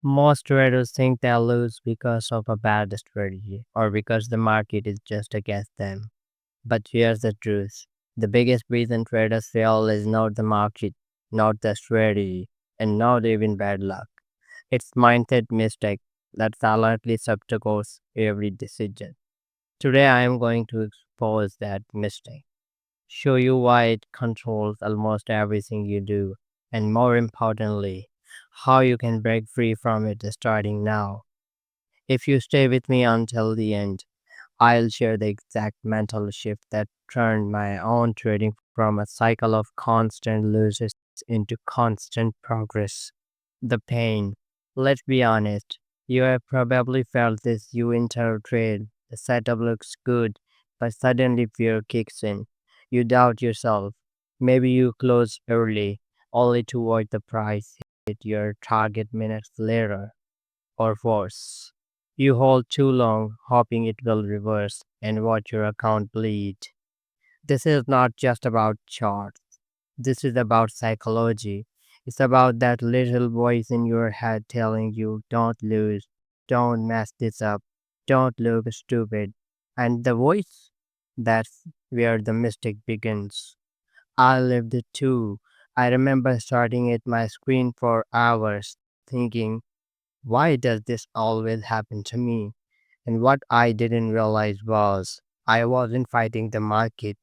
Most traders think they lose because of a bad strategy or because the market is just against them. But here's the truth: the biggest reason traders fail is not the market, not the strategy, and not even bad luck. It's mindset mistake that silently subjugates every decision. Today I am going to expose that mistake, show you why it controls almost everything you do, and more importantly, how you can break free from it starting now. If you stay with me until the end, I'll share the exact mental shift that turned my own trading from a cycle of constant losses into constant progress. The pain. Let's be honest. You have probably felt this. You enter a trade, the setup looks good, but suddenly fear kicks in. You doubt yourself. Maybe you close early, only to watch the price hit your target minutes later, or worse. You hold too long, hoping it will reverse, and watch your account bleed. This is not just about charts. This is about psychology. It's about that little voice in your head telling you, don't lose, don't mess this up, don't look stupid. And the voice, that's where the mistake begins. I lived it too. I remember starting at my screen for hours, thinking, why does this always happen to me? And what I didn't realize was I wasn't fighting the market,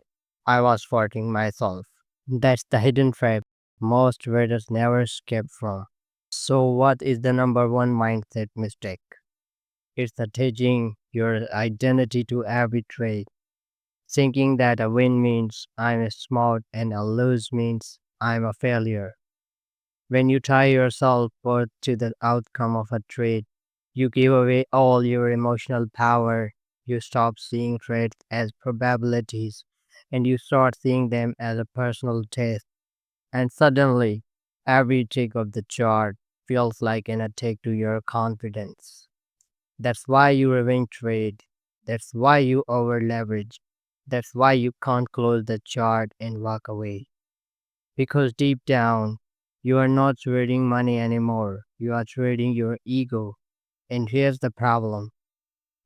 I was fighting myself. That's the hidden trap most traders never escape from. So, what is the number one mindset mistake? It's attaching your identity to every trade, thinking that a win means I'm smart and a lose means I'm a failure. When you tie yourself worth to the outcome of a trade, you give away all your emotional power. You stop seeing trades as probabilities and you start seeing them as a personal test. And suddenly, every tick of the chart feels like an attack to your confidence. That's why you revenge trade. That's why you over leverage. That's why you can't close the chart and walk away. Because deep down, you are not trading money anymore. You are trading your ego. And here's the problem: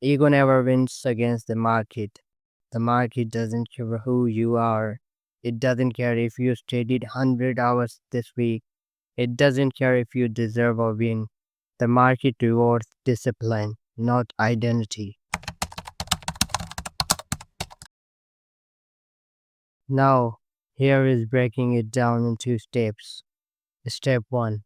ego never wins against the market. The market doesn't care who you are. It doesn't care if you studied 100 hours this week. It doesn't care if you deserve a win. The market rewards discipline, not identity. Now, here is breaking it down in two steps. Step 1: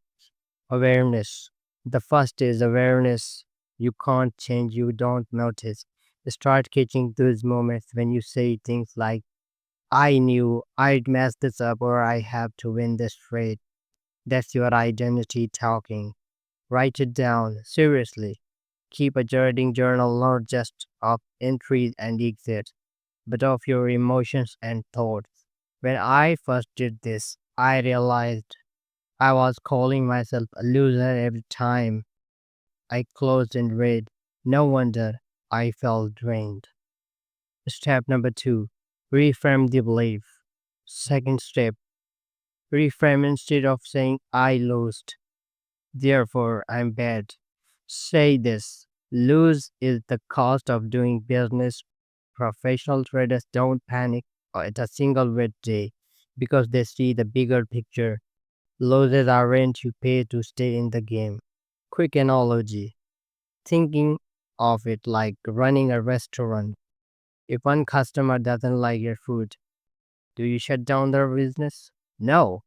Awareness. The first is awareness. You can't change, you don't notice. Start catching those moments when you say things like, I knew I'd mess this up or I have to win this trade. That's your identity talking. Write it down, seriously. Keep a trading journal not just of entries and exits, but of your emotions and thoughts. When I first did this, I realized I was calling myself a loser every time I closed and read. No wonder I felt drained. Step number 2: reframe the belief. Second step: reframe instead of saying I lost, therefore I'm bad. Say this: lose is the cost of doing business. Professional traders don't panic at a single red day because they see the bigger picture. Losses are rent you pay to stay in the game. Quick analogy: thinking of it like running a restaurant. If one customer doesn't like your food, do you shut down their business? No.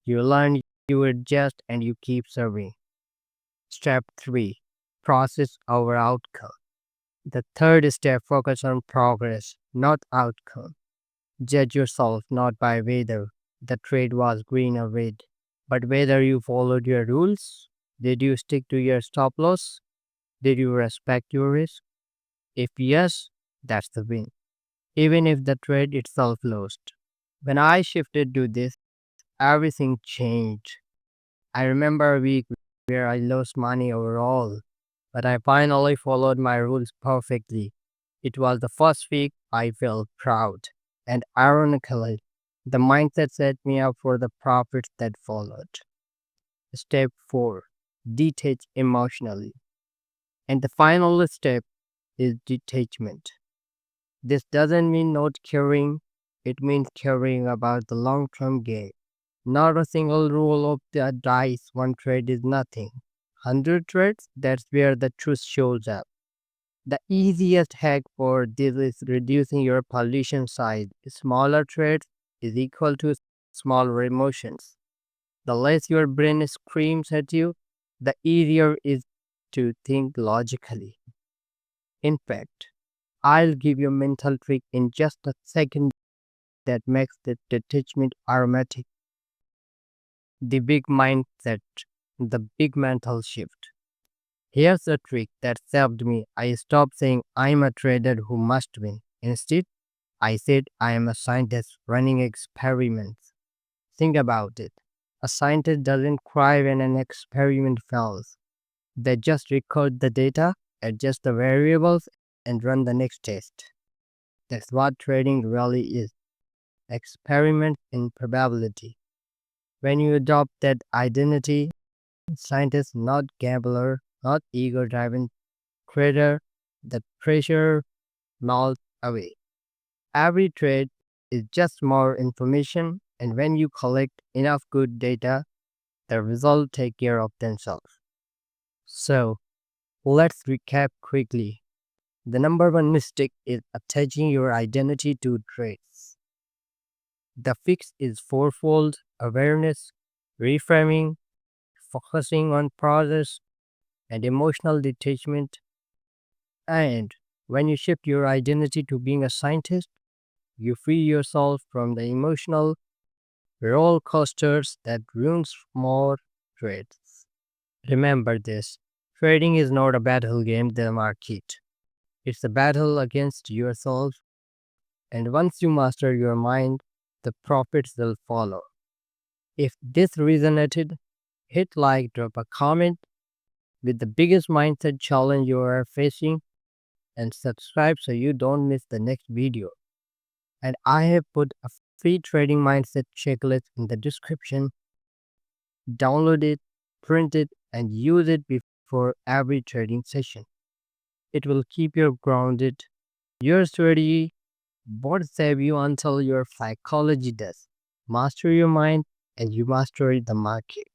You learn, you adjust, and you keep serving. Step 3: process over outcome. The third step: focus on progress, not outcome. Judge yourself not by whether the trade was green or red, but whether you followed your rules. Did you stick to your stop loss? Did you respect your risk? If yes, that's the win, even if the trade itself lost. When I shifted to this, everything changed. I remember a week where I lost money overall, but I finally followed my rules perfectly. It was the first week I felt proud. And ironically, the mindset set me up for the profits that followed. Step 4: detach emotionally. And the final step is detachment. This doesn't mean not caring, it means caring about the long term gain. Not a single roll of the dice, one trade is nothing. 100 trades, that's where the truth shows up. The easiest hack for this is reducing your pollution size. Smaller trades is equal to smaller emotions. The less your brain screams at you, the easier it is to think logically. In fact, I'll give you a mental trick in just a second that makes the detachment automatic. The big mindset, the big mental shift. Here's a trick that saved me. I stopped saying I'm a trader who must win. Instead, I said I am a scientist running experiments. Think about it. A scientist doesn't cry when an experiment fails. They just record the data, adjust the variables, and run the next test. That's what trading really is. Experiment in probability. When you adopt that identity, scientist, not gambler, not ego driven trader, the pressure melts away. Every trade is just more information, and when you collect enough good data, the results take care of themselves. So, let's recap quickly. The number one mistake is attaching your identity to trades. The fix is fourfold: awareness, reframing, focusing on process, and emotional detachment. And when you shift your identity to being a scientist, you free yourself from the emotional roller coasters that ruins more trades. Remember this: trading is not a battle game the market. It's a battle against yourself, and once you master your mind, the profits will follow. If this resonated, hit like, drop a comment with the biggest mindset challenge you are facing, and subscribe so you don't miss the next video. And I have put a free trading mindset checklist in the description. Download it, print it, and use it before every trading session. It will keep you grounded. Your strategy won't save you until your psychology does. Master your mind, and you master the market.